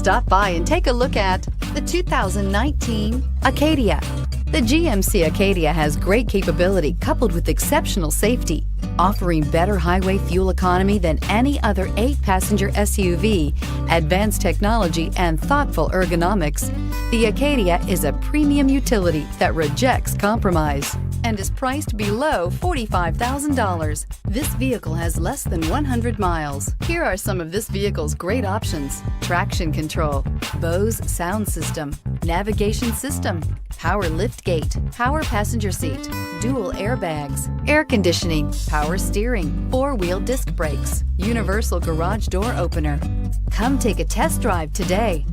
Stop by and take a look at the 2019 Acadia. The GMC Acadia has great capability coupled with exceptional safety, offering better highway fuel economy than any other 8-passenger SUV, advanced technology, and thoughtful ergonomics. The Acadia is a premium utility that rejects compromise and is priced below $45,000. This vehicle has less than 100 miles. Here are some of this vehicle's great options: traction control, Bose sound system, navigation system, power liftgate, power passenger seat, dual airbags, air conditioning, power steering, 4-wheel disc brakes, universal garage door opener. Come take a test drive today.